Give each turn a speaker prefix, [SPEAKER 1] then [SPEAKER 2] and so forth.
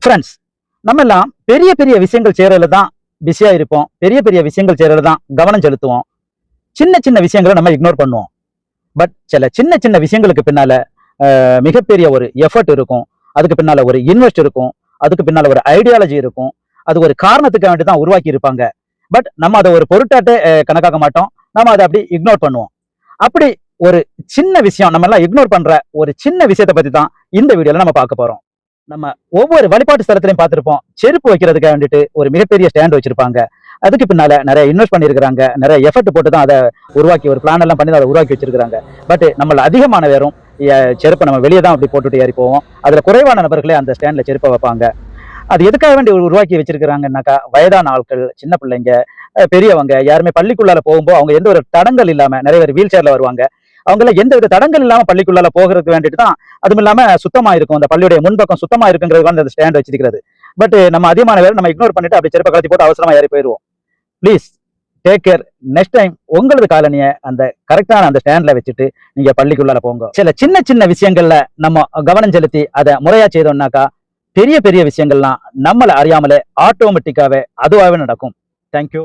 [SPEAKER 1] Friends, நம்ம எல்லாம் பெரிய பெரிய விஷயங்கள் செய்யறதுல தான் பிஸியா இருப்போம். பெரிய பெரிய விஷயங்கள் செய்யறதுல தான் கவனம் செலுத்துவோம். சின்ன சின்ன விஷயங்களை நம்ம இக்னோர் பண்ணுவோம். பட் சில சின்ன சின்ன விஷயங்களுக்கு பின்னால மிகப்பெரிய ஒரு எஃபர்ட் இருக்கும். அதுக்கு பின்னால ஒரு இன்வெஸ்ட் இருக்கும். அதுக்கு பின்னால ஒரு ஐடியாலஜி இருக்கும். அது ஒரு காரணத்துக்கு வேண்டி தான் உருவாக்கி இருப்பாங்க. பட் நம்ம அதை ஒரு பொருட்டாட்டே கணக்காக்க மாட்டோம். நம்ம அதை அப்படி இக்னோர் பண்ணுவோம். அப்படி ஒரு சின்ன விஷயம், நம்ம எல்லாம் இக்னோர் பண்ற ஒரு சின்ன விஷயத்தை பத்தி தான் இந்த வீடியோல நம்ம பார்க்க போறோம். நம்ம ஒவ்வொரு வழிபாட்டு ஸ்தலத்திலையும் பார்த்திருப்போம், செருப்பு வைக்கிறதுக்கு வேண்டிட்டு ஒரு மிகப்பெரிய ஸ்டாண்ட் வச்சிருப்பாங்க. அதுக்கு பின்னால நிறைய இன்வெஸ்ட் பண்ணிருக்காங்க, நிறைய எஃபர்ட் போட்டு தான் அதை உருவாக்கி, ஒரு பிளான் எல்லாம் பண்ணி அதை உருவாக்கி வச்சிருக்காங்க. பட் நம்மள அதிகமான பேரும் செருப்பை நம்ம வெளியே தான் அப்படி போட்டுட்டு ஏறி போவோம். அதுல குறைவான நபர்களே அந்த ஸ்டாண்ட்ல செருப்பை வைப்பாங்க. அது எதுக்காக வேண்டி உருவாக்கி வச்சிருக்காங்கன்னாக்கா, வயதான ஆட்கள், சின்ன பிள்ளைங்க, பெரியவங்க யாருமே பள்ளிக்குள்ளால போகும்போது அவங்க எந்த ஒரு தடங்கள் இல்லாம, நிறைய பேர் வீல் சேர்ல வருவாங்க, அவங்கள எந்த வித தடங்கள் இல்லாம பள்ளிக்குள்ளால போகிறதுக்கு வேண்டிட்டு தான், அதுவும் இல்லாம சுத்தமா இருக்கும், அந்த பள்ளியுடைய முன்பக்கம் சுத்தமா இருக்குங்கிறது அந்த ஸ்டாண்ட் வச்சிருக்கிறது. பட் நம்ம அதிகமான பேர் நம்ம இக்னோர் பண்ணிட்டு அப்படி செருப்பை கழட்டி போட்டு அவசரமா ஏறி போயிடுவோம். Please take care. Next time உங்களது காலனியை அந்த கரெக்டான அந்த ஸ்டாண்ட்ல வச்சுட்டு நீங்க பள்ளிக்குள்ளால போங்க. சில சின்ன சின்ன விஷயங்கள்ல நம்ம கவனம் செலுத்தி அதை முறையா செய்தோம்னாக்கா, பெரிய பெரிய விஷயங்கள்லாம் நம்மளை அறியாமலே ஆட்டோமேட்டிக்காவே அதுவாகவே நடக்கும். தேங்க்யூ.